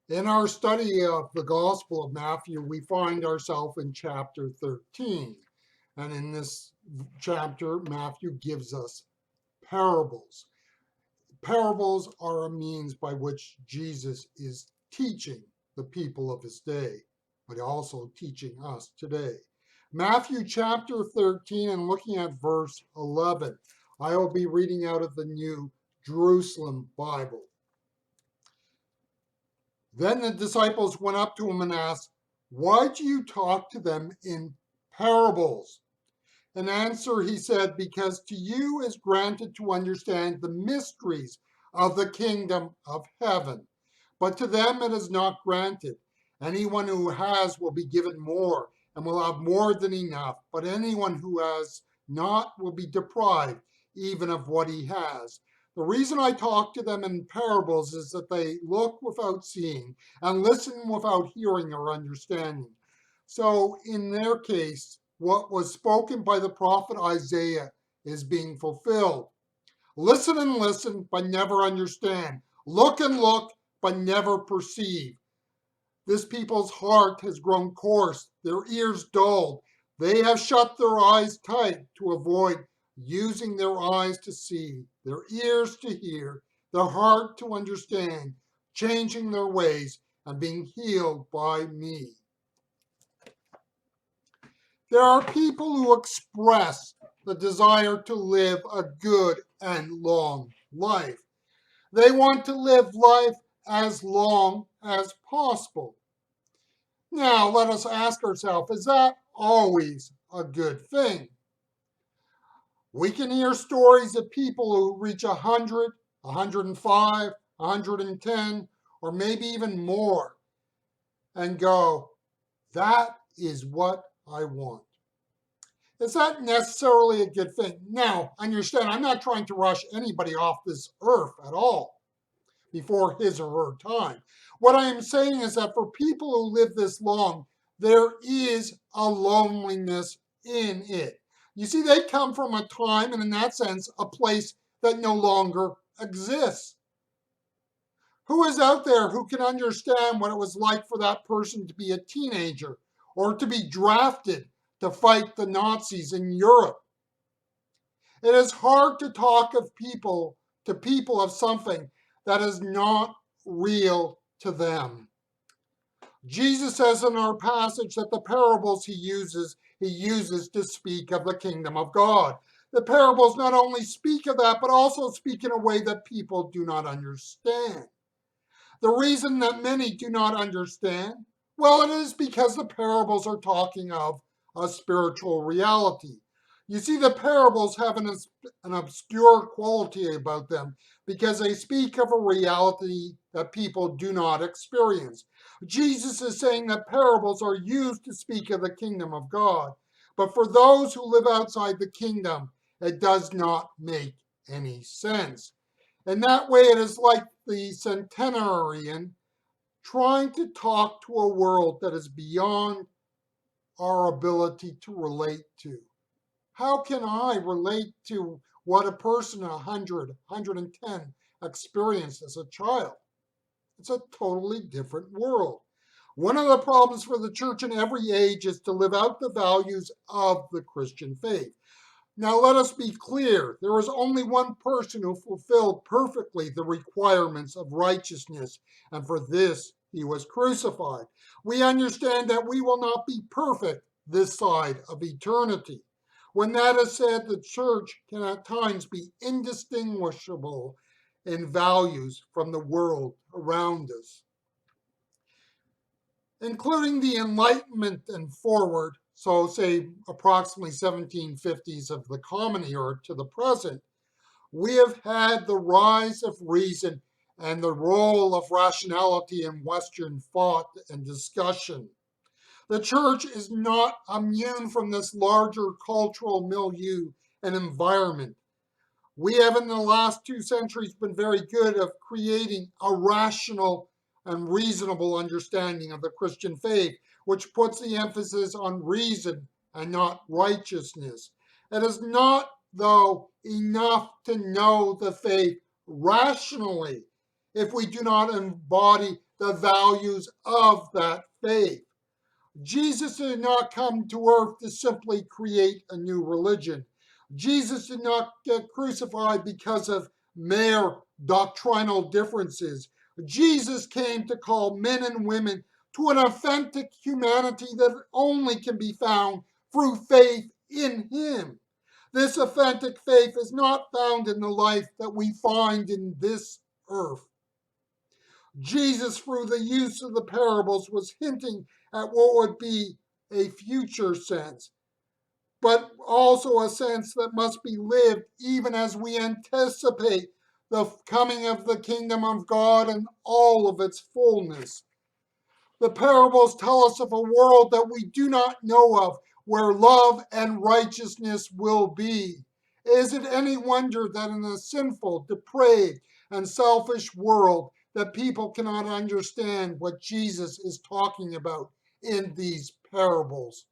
In our study of the Gospel of Matthew, we find ourselves in chapter 13. And in this chapter, Matthew gives us parables. Parables are a means by which Jesus is teaching the people of his day, but also teaching us today. Matthew chapter 13 and looking at verse 11. I will be reading out of the New Jerusalem Bible. Then the disciples went up to him and asked, "Why do you talk to them in parables?" In answer, he said, "Because to you is granted to understand the mysteries of the kingdom of heaven, but to them it is not granted. Anyone who has will be given more and will have more than enough, but anyone who has not will be deprived even of what he has. The reason I talk to them in parables is that they look without seeing and listen without hearing or understanding." So in their case, what was spoken by the prophet Isaiah is being fulfilled. Listen and listen, but never understand. Look and look, but never perceive. This people's heart has grown coarse, their ears dulled. They have shut their eyes tight to avoid using their eyes to see, their ears to hear, their heart to understand, changing their ways and being healed by me. There are people who express the desire to live a good and long life. They want to live life as long as possible. Now, let us ask ourselves, is that always a good thing? We can hear stories of people who reach 100, 105, 110, or maybe even more, and go, that is what I want. Is that necessarily a good thing? Now, understand, I'm not trying to rush anybody off this earth at all before his or her time. What I am saying is that for people who live this long, there is a loneliness in it. You see, they come from a time, and in that sense, a place that no longer exists. Who is out there who can understand what it was like for that person to be a teenager or to be drafted to fight the Nazis in Europe? It is hard to talk to people of something that is not real to them. Jesus says in our passage that the parables he uses to speak of the kingdom of God. The parables not only speak of that, but also speak in a way that people do not understand. The reason that many do not understand, well, it is because the parables are talking of a spiritual reality. You see, the parables have an obscure quality about them because they speak of a reality that people do not experience. Jesus is saying that parables are used to speak of the kingdom of God, but for those who live outside the kingdom, it does not make any sense. In that way, it is like the centenarian trying to talk to a world that is beyond our ability to relate to. How can I relate to what a person 100, 110 experienced as a child? It's a totally different world. One of the problems for the church in every age is to live out the values of the Christian faith. Now, let us be clear. There was only one person who fulfilled perfectly the requirements of righteousness, and for this he was crucified. We understand that we will not be perfect this side of eternity. When that is said, the church can at times be indistinguishable in values from the world around us, including the Enlightenment and forward, so say approximately 1750s of the Common Era to the present, we have had the rise of reason and the role of rationality in Western thought and discussion. The church is not immune from this larger cultural milieu and environment. We have in the last 2 centuries been very good at creating a rational and reasonable understanding of the Christian faith, which puts the emphasis on reason and not righteousness. It is not, though, enough to know the faith rationally if we do not embody the values of that faith. Jesus did not come to earth to simply create a new religion. Jesus did not get crucified because of mere doctrinal differences. Jesus came to call men and women to an authentic humanity that only can be found through faith in Him. This authentic faith is not found in the life that we find in this earth. Jesus, through the use of the parables, was hinting at what would be a future sense, but also a sense that must be lived even as we anticipate the coming of the kingdom of God and all of its fullness. The parables tell us of a world that we do not know of, where love and righteousness will be. Is it any wonder that in a sinful, depraved, and selfish world that people cannot understand what Jesus is talking about in these parables?